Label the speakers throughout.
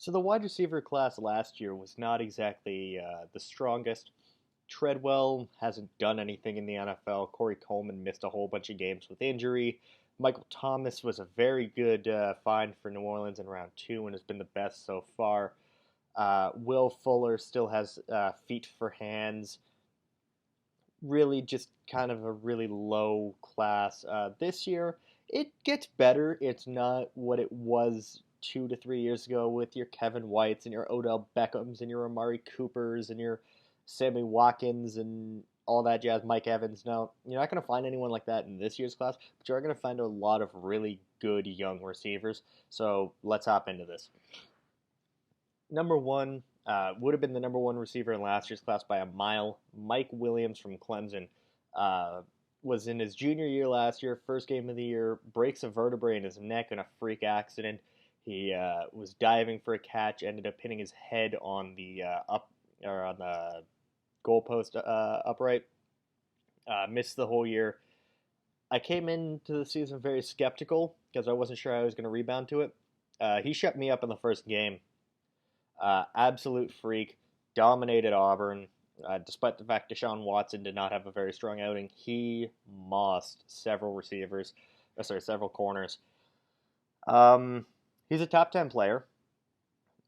Speaker 1: So the wide receiver class last year was not exactly the strongest. Treadwell hasn't done anything in the NFL. Corey Coleman missed a whole bunch of games with injury. Michael Thomas was a very good find for New Orleans in round two and has been the best so far. Will Fuller still has feet for hands. Really, just kind of a really low class. This year, it gets better. It's not what it was 2 to 3 years ago with your Kevin Whites and your Odell Beckhams and your Amari Coopers and your Sammy Watkins and all that jazz, Mike Evans. No, you're not going to find anyone like that in this year's class, but you are going to find a lot of really good young receivers. So let's hop into this. Number one would have been the number one receiver in last year's class by a mile. Mike Williams from Clemson was in his junior year last year, first game of the year, breaks a vertebrae in his neck in a freak accident. He was diving for a catch, ended up hitting his head on the on the goalpost upright. Missed the whole year. I came into the season very skeptical because I wasn't sure I was going to rebound to it. He shut me up in the first game. Absolute freak, dominated Auburn. Despite the fact Deshaun Watson did not have a very strong outing, he mossed several several corners. He's a top 10 player.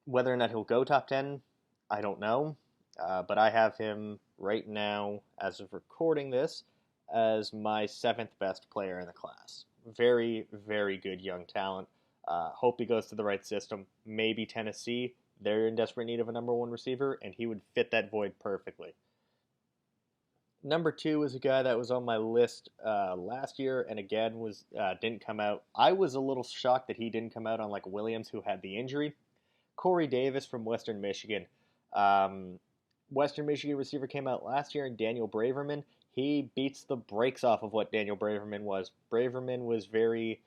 Speaker 1: Whether or not he'll go top 10, I don't know. But I have him right now, as of recording this, as my seventh best player in the class. Very, very good young talent. Hope he goes to the right system. Maybe Tennessee. They're in desperate need of a number one receiver, and he would fit that void perfectly. Number two is a guy that was on my list last year, and again didn't come out. I was a little shocked that he didn't come out on like Williams, who had the injury. Corey Davis from Western Michigan. Western Michigan receiver came out last year, and Daniel Braverman. He beats the brakes off of what Daniel Braverman was. Braverman was very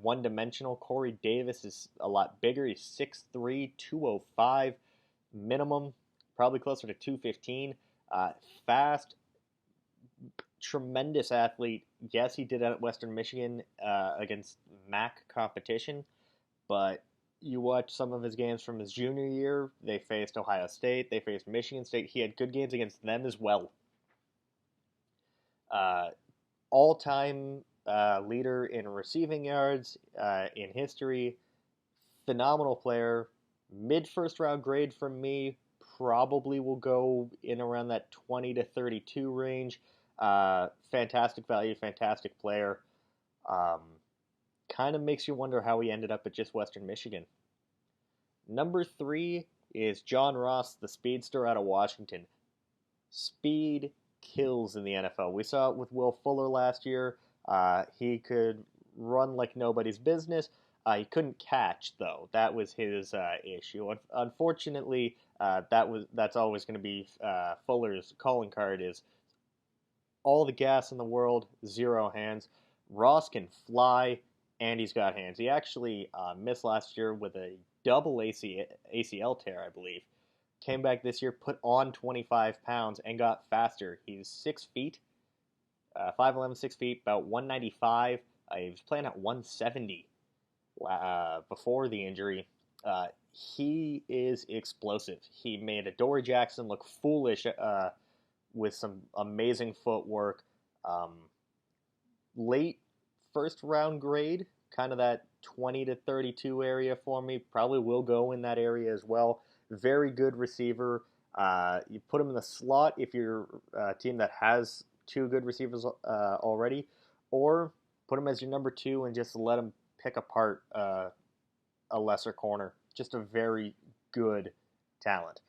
Speaker 1: one-dimensional. Corey Davis is a lot bigger. He's 6'3", 205 minimum, probably closer to 215. Fast, tremendous athlete. Yes, he did it at Western Michigan against MAC competition, but you watch some of his games from his junior year. They faced Ohio State. They faced Michigan State. He had good games against them as well. All-time leader in receiving yards in history. Phenomenal player. Mid-first round grade from me. Probably will go in around that 20 to 32 range. Fantastic value, fantastic player. Kind of makes you wonder how he ended up at just Western Michigan. Number three is John Ross, the speedster out of Washington. Speed kills in the NFL. We saw it with Will Fuller last year. He could run like nobody's business. He couldn't catch, though. That was his issue. Unfortunately, that's always going to be Fuller's calling card is all the gas in the world, zero hands. Ross can fly, and he's got hands. He actually missed last year with a double ACL tear, I believe. Came back this year, put on 25 pounds, and got faster. He's 6 feet, 5'11", 6 feet, about 195. He was playing at 170 before the injury. He is explosive. He made Adoree Jackson look foolish with some amazing footwork. Late first round grade, kind of that 20 to 32 area for me. Probably will go in that area as well. Very good receiver. You put him in the slot if you're a team that has two good receivers already, or put him as your number two and just let him pick apart a lesser corner. Just a very good talent.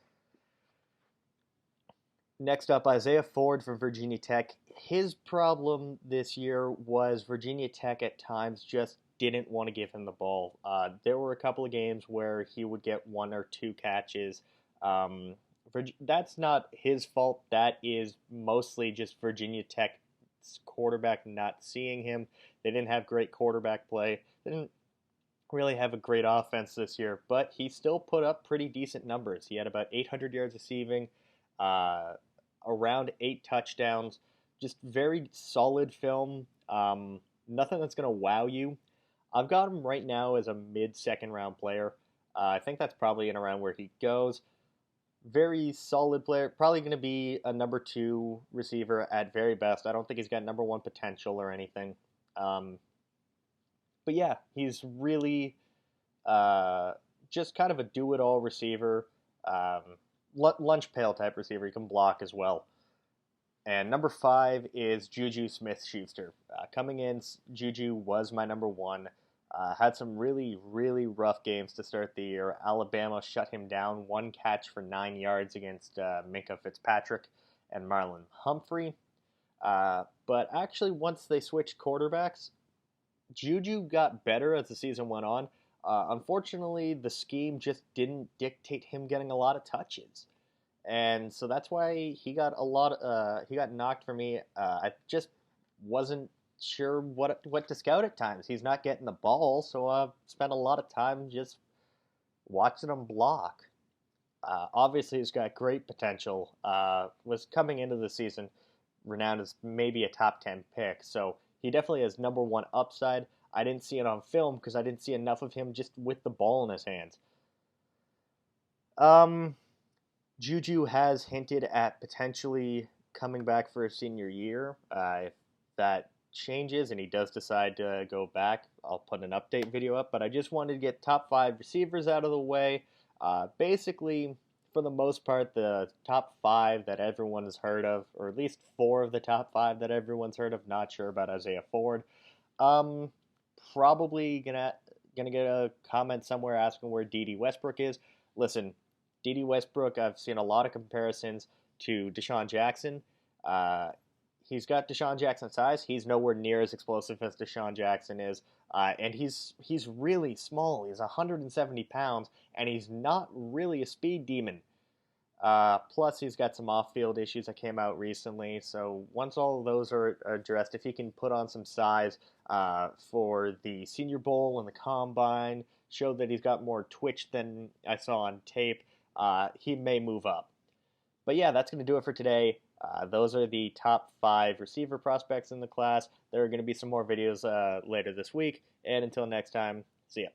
Speaker 1: Next up, Isaiah Ford from Virginia Tech. His problem this year was Virginia Tech at times just didn't want to give him the ball. There were a couple of games where he would get one or two catches. That's not his fault. That is mostly just Virginia Tech's quarterback not seeing him. They didn't have great quarterback play. They didn't really have a great offense this year, but he still put up pretty decent numbers. He had about 800 yards receiving, around 8 touchdowns. Just very solid film. Nothing that's going to wow you. I've got him right now as a mid-second round player. I think that's probably in around where he goes. Very solid player. Probably going to be a number 2 receiver at very best. I don't think he's got number 1 potential or anything. Um, but yeah, he's really uh, just kind of a do-it-all receiver. Um, Lunch pail type receiver. He can block as well. And number 5 is Juju Smith-Schuster. Coming in, Juju was my number 1. Had some really, really rough games to start the year. Alabama shut him down, 1 catch for 9 yards against Minka Fitzpatrick and Marlon Humphrey. But actually, once they switched quarterbacks, Juju got better as the season went on. Unfortunately, the scheme just didn't dictate him getting a lot of touches, and so that's why he got a lot. He got knocked for me. I just wasn't sure what to scout at times. He's not getting the ball, so I spent a lot of time just watching him block. Obviously, he's got great potential. Was coming into the season renowned as maybe a top 10 pick, so he definitely has number 1 upside. I didn't see it on film because I didn't see enough of him just with the ball in his hands. Juju has hinted at potentially coming back for his senior year. If that changes and he does decide to go back, I'll put an update video up. But I just wanted to get top 5 receivers out of the way. Basically, for the most part, the top 5 that everyone has heard of, or at least 4 of the top 5 that everyone's heard of. Not sure about Isaiah Ford. Probably gonna get a comment somewhere asking where D.D. Westbrook is. Listen, D.D. Westbrook, I've seen a lot of comparisons to Deshaun Jackson. He's got Deshaun Jackson's size. He's nowhere near as explosive as Deshaun Jackson is. And he's really small. He's 170 pounds, and he's not really a speed demon. Plus, he's got some off-field issues that came out recently. So once all of those are addressed, if he can put on some size for the Senior Bowl and the Combine, show that he's got more twitch than I saw on tape, he may move up. But yeah, that's going to do it for today. Those are the top 5 receiver prospects in the class. There are going to be some more videos later this week. And until next time, see ya.